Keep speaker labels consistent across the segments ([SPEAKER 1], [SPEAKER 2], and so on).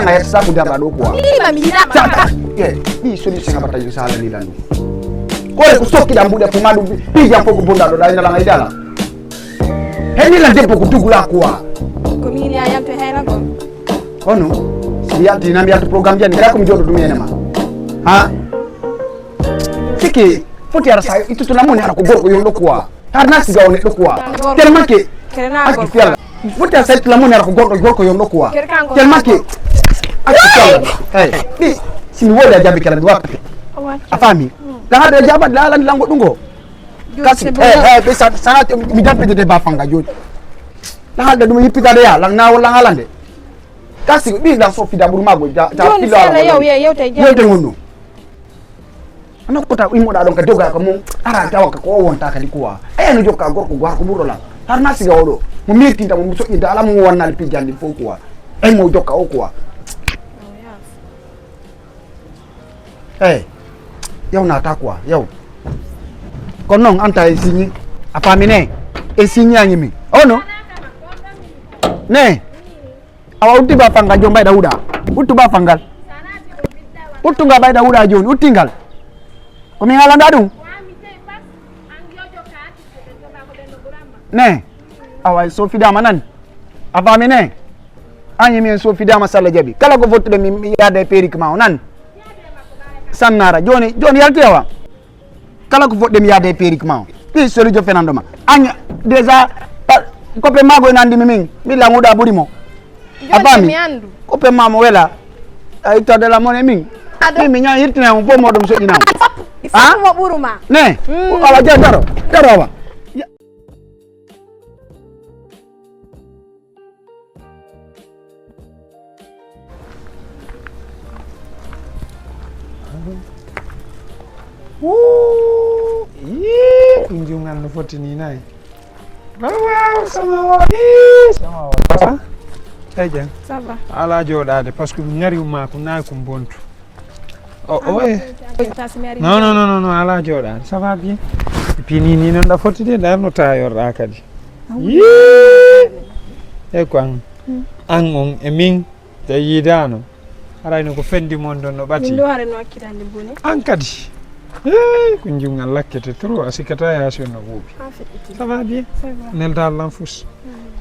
[SPEAKER 1] ngaya sa ku dara do kwa
[SPEAKER 2] mamira
[SPEAKER 1] ni solution ngabata yu sala ni lanu ko ko soki da mbude ko madu bi jam ko bonda do da ina la ngai dala heni la debbo ko dugula kwa
[SPEAKER 2] ko mi ya yam to hela ko
[SPEAKER 1] ono si yalti nam yalti programme jani kala ko mi jodo dum yenema ha siki foti ara sai itu tulamoni ara ko gorko yondo kwa harna siga on do kwa tellement que
[SPEAKER 2] kerena ko
[SPEAKER 1] foti ara sai tulamoni ara ko gorko yondo kwa tellement que ni simi woda jabi kala wakati afami la hada jaba la lango dungo kasi be sana mi dampe de ba fanga jodi la hada dum yipita de ya lang na wala ngalande kasi bi la so fida buru mago ja
[SPEAKER 2] pilo ala yow tay
[SPEAKER 1] ngono ana ko ta imo da don ka doga ko mum ara tawa ko wonta ka likuwa ay no jokka gorko gwa ko buro la har na siga wodo mo mirti ta mo so ida ala mo wonnal pijandi fo kuwa ay mo jokka o kuwa yow na ta kwa yow konon anta esinyi apamine esinyi anyimi ono ne awa uti ba fanga jomba dauda utu ba fangal utu nga ba dauda jon utingal ko mi ngala ndadu ne awa so fidama nan apamine anyimi so fidama sala jabi kala ko votu de mi yade perik ma nan sannara joni yalti yawa kala ko fodde mi yaade perik ma ti sori jo fenando ma anya déjà ko pe mago nandi min mi la nguda burimo abami ko pe mamo wela ay to de la mone min mi nya hirtina mo bo modum so dina
[SPEAKER 2] ha mo buruma
[SPEAKER 1] ne ala jaro wa
[SPEAKER 3] kunjungan no foti ni nay waaw sama wa eja
[SPEAKER 2] ça va
[SPEAKER 3] ala jodade parce que ngari ma ko nay ko bontu non ala jodade ça va bien et puis ni non da foti de da no tayor da kadi e ko an on e min te yidano ara no ko fendi mon don no bati
[SPEAKER 2] ndo hare no akkitande boni
[SPEAKER 3] an kadi kunjungal lakkete trop asikata ya no bubi ça va bien nel dal lan fus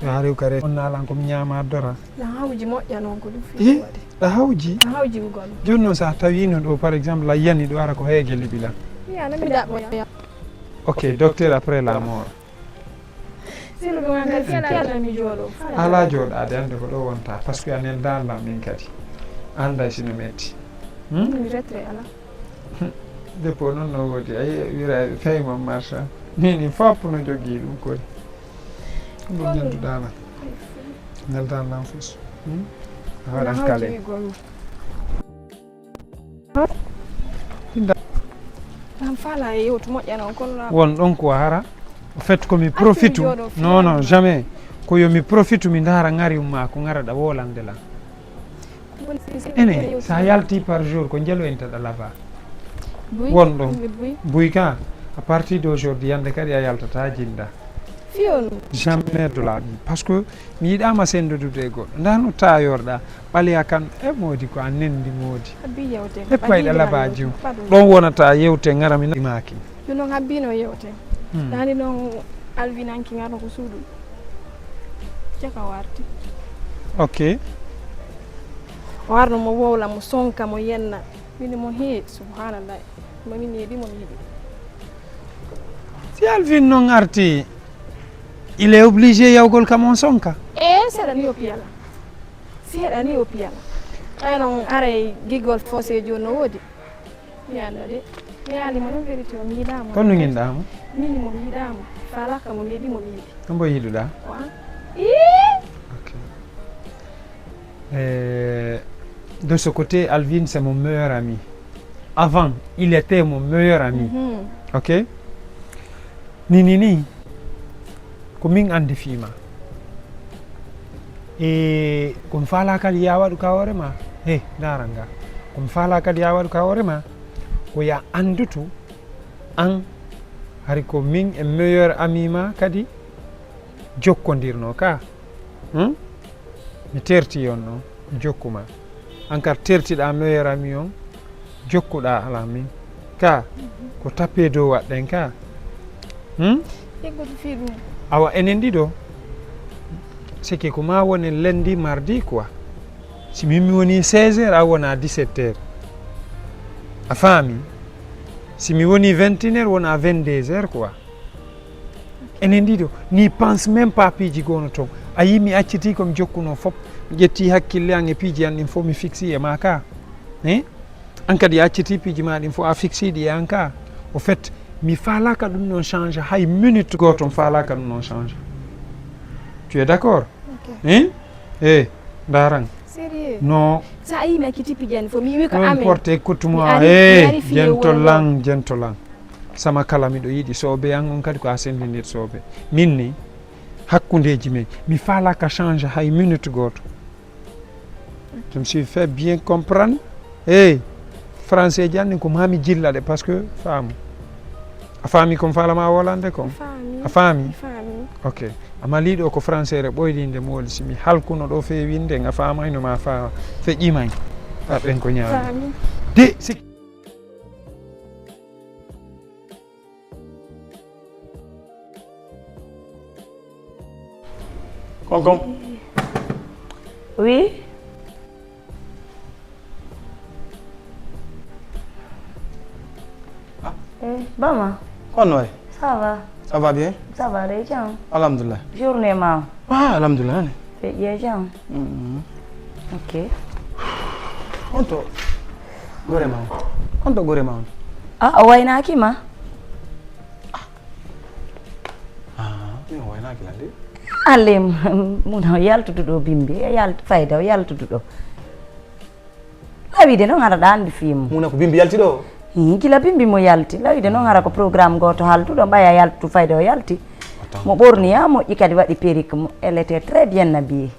[SPEAKER 3] ya rew kare on nalan ko nyama dora
[SPEAKER 2] la hawji mojja non ko dum fi wade
[SPEAKER 3] la hawji
[SPEAKER 2] gon
[SPEAKER 3] jonno sa tawino do par exemple la yani do ara ko hegel bila
[SPEAKER 2] ya na mi da
[SPEAKER 3] ok docteur après la mort
[SPEAKER 2] sino ko ngal fiala mi jodo
[SPEAKER 3] ala joda de ande ko do wonta parce que anel dal la min kadi anda sino metti
[SPEAKER 2] mi retre ala
[SPEAKER 3] depo non no wodi ay wira fay mo marcha ni fop no jogi dum ko dum nendu dala nel dan lan fus wala kale
[SPEAKER 2] am fala yow to mojja non kon la
[SPEAKER 3] won don ko hara au fait ko mi profitu non jamais ko yo mi profitu mi ndara ngari ma ko ngara da wolande la ene sa yalti par jour ko jelo enta da lava won buika à partir d'aujourd'hui yande kadi a yaltata jinda
[SPEAKER 2] fion
[SPEAKER 3] jamais de la parce que mi yidama sendo dude goddo ndano tayorda baliya kan e modi ko anendi modi
[SPEAKER 2] habbi yewte
[SPEAKER 3] e payda labaji don wonata yewte ngara mi maki
[SPEAKER 2] non habbino yewte dani non alvinanki ngaro ko suudu jaka warti
[SPEAKER 3] ok
[SPEAKER 2] warno mo wowla mo sonka mo yenna mini mo he subhanallah mami ne di mo yidi
[SPEAKER 3] si Alvin non arti il est obligé yawgol kamon sonka
[SPEAKER 2] c'est la Ethiopia c'est la Ethiopia ay non are gigol fosse jono wodi yalla de yali mo non vérité o mi yidama
[SPEAKER 3] kon ngindama
[SPEAKER 2] mini mo yidama fala kam mo yidi mo yidi
[SPEAKER 3] kambo yiduda
[SPEAKER 2] wa
[SPEAKER 3] ok de ce côté Alvin c'est mon meilleur ami. Avant, il était mon meilleur ami. Ok? Ni. Kuming andi fima. E kum fala kali ya wadu kawore ma. Daranga. Kum fala kali ya wadu kawore ma. Ko ya andutu an hari ko min e meilleur ami ma kadi jokkondirno ka. Mi terti yonno jokkuma. ankar tertiɗa meilleur ami on jokkuɗa ala min ka ko tappe dow waɗɗen ka
[SPEAKER 2] eggoto fi ɗum
[SPEAKER 3] awa enen ɗiɗo sike ko ma woni lundi mardi quoi si min mi woni 16 heures a wona 17 heures a faami si mi woni 21 heures wona 22 heures quoi enen ɗiɗo ni pense même pas piiji gono toon a yi mi acciti komi jokkuno fof mi ƴetti hakkille an e piiji an ɗin fof mi fixi e ma ka an kadi a acciti piiji ma ɗin fof a fixi ɗi e an ka au fait mi falaka ɗum noon change hay minute goto mi falaka ɗum noon change tu es d'accord daran
[SPEAKER 2] sérieux
[SPEAKER 3] non
[SPEAKER 2] sa yi mi acciti piiji an fof mi wi ko
[SPEAKER 3] peu
[SPEAKER 2] amen
[SPEAKER 3] importe écoute moi jentolan sama kala miɗo yiɗi soɓe an on kadi ko a sendinir soɓe min ni hakkudeji men mi falaka change hay minute goto je me suis fait bien comprendre français ji anni ko mami jillaɗe par ce que faamu a faami komi falama wolande kom a faami ok amma liɗo ko français re ɓoydinde mo woli simi halkuno ɗo fewinde a famayno ma fawa feƴƴimay ɗaɓɓen ko ñaami de sik
[SPEAKER 1] Concom.
[SPEAKER 4] Oui. Bama.
[SPEAKER 1] Comment
[SPEAKER 4] Ça va.
[SPEAKER 1] Ça va bien?
[SPEAKER 4] Ça va, Réjean.
[SPEAKER 1] Alhamdulillah.
[SPEAKER 4] Journée, ma.
[SPEAKER 1] Ah, alhamdulillah.
[SPEAKER 4] Réjean. Ok.
[SPEAKER 1] Onto gore ma. Onto gore ma.
[SPEAKER 4] Ah, wayna ki ma.
[SPEAKER 1] Mi wayna ki lande.
[SPEAKER 4] Alem mun yaltudu ɗo bimbi e yaltu fayda o yaltudu ɗo lawide noon hara ɗa andi fimu
[SPEAKER 1] muna ko bimbi yalti ɗo
[SPEAKER 4] gila bimbi mo yalti lawide noon hara ko programme goto haltuɗo ɓaya yaltudu fayda o yalti mo ɓorniya moƴƴi kadi waɗi périque mo elle était très bien habillée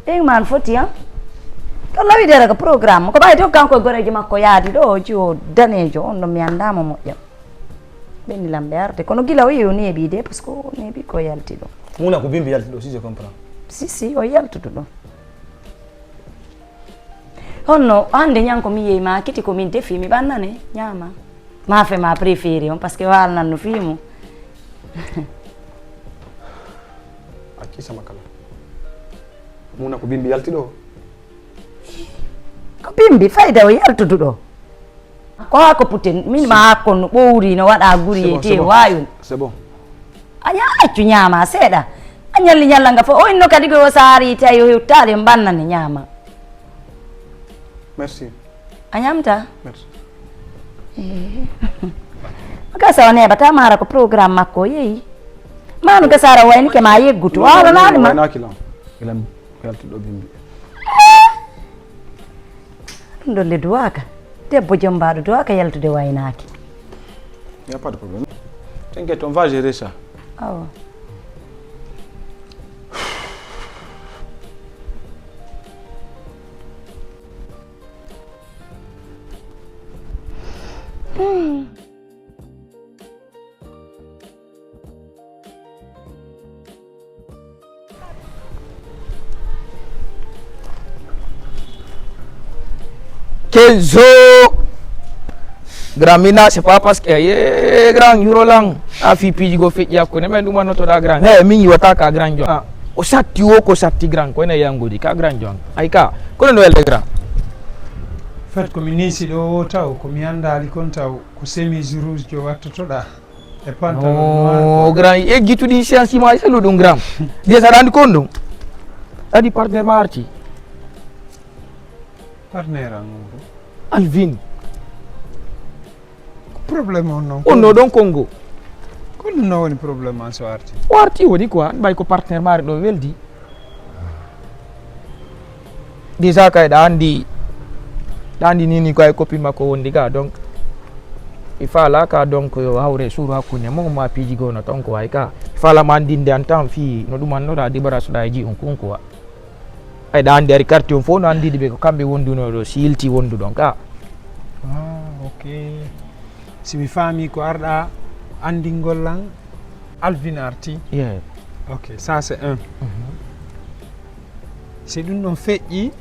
[SPEAKER 4] ɗin man foti han to lawide hara ko programme ko ɓayi to kanko e goreji makko yaadi ɗo o ji o danejo on ɗo mi andama moƴƴam ɓenni lamɓe arde kono gila o yi o neeɓi de par ce que o neeɓi ko yalti ɗo
[SPEAKER 1] muna ko bimbi yalti ɗo si je comprends
[SPEAKER 4] si o yaltudu ɗo honno hande ñanko mi yeeyi ma kiti komin defi mi ɓannane ñaama maafe ma préféré on par ce que walnan no fimu
[SPEAKER 1] acci sama kala muna ko bimbi yalti ɗo
[SPEAKER 4] ko bimbi fayda o yaltudu ɗo ko hako puten min ma hakkon no ɓowri no waɗa guri e te wayun
[SPEAKER 1] c'est bon
[SPEAKER 4] a accu ñaama seeɗa a ñalli ñallanga fof o inno kadi ko o saari tawi o hettade mbannane ñaama
[SPEAKER 1] merci
[SPEAKER 4] a ñamta
[SPEAKER 1] merci
[SPEAKER 4] gasa o neɓata mara ko programme makko o yeeyi manu gasara wayni ke ma yeggutu walanade ma
[SPEAKER 1] wayna kilam ilam yalti ɗo bimbi
[SPEAKER 4] ɗum ɗo le duwaka debbo jom mbaɗo duwaka yaltude waynaki
[SPEAKER 1] y a pas de problème t'inquiète on va gérer ça
[SPEAKER 4] awa
[SPEAKER 5] Kenzo grand mina c'est pas parce que grand yurolang a fi piji go fe yakko ne men dum no to da grand min yiwata ka grand jo o satti wo ko satti grand ko ne yangodi ka grand jo ay ka ko no welde grand
[SPEAKER 3] fait ko mi nisi ɗo taw komi andali kon taw ko chemise rouge jo wattotoɗa e pantalon
[SPEAKER 5] noir grand eggituɗi science ma selu ɗum grand déjà ɗa andi kon ɗum adi partenaire ma arti
[SPEAKER 3] partenaire an
[SPEAKER 5] Alvin
[SPEAKER 3] probléme on noon
[SPEAKER 5] on no ɗon Congo
[SPEAKER 3] ko ɗum no woni probléme an so arti
[SPEAKER 5] o arti woni quoi mbay ko partenaire mari ɗo weldi déjà kay ɗa andi nini ko ay copine makko wondi ga donc il fala ka donc hawre suuru hakkunde mo ma piiji gono ton ko way ka fala ma andinde en temps fi no ɗum annoɗa débarrasse ɗa e ji on kon quoi ay ɗa andi ari quartier on fof no andide ɓe ko kamɓe wonduno ɗo si yilti wondu ɗon ka
[SPEAKER 3] ok simi faami ko arɗa andingol lan Alvin arti
[SPEAKER 5] yeah
[SPEAKER 3] ok ça c'est un si ɗum ɗon feƴƴi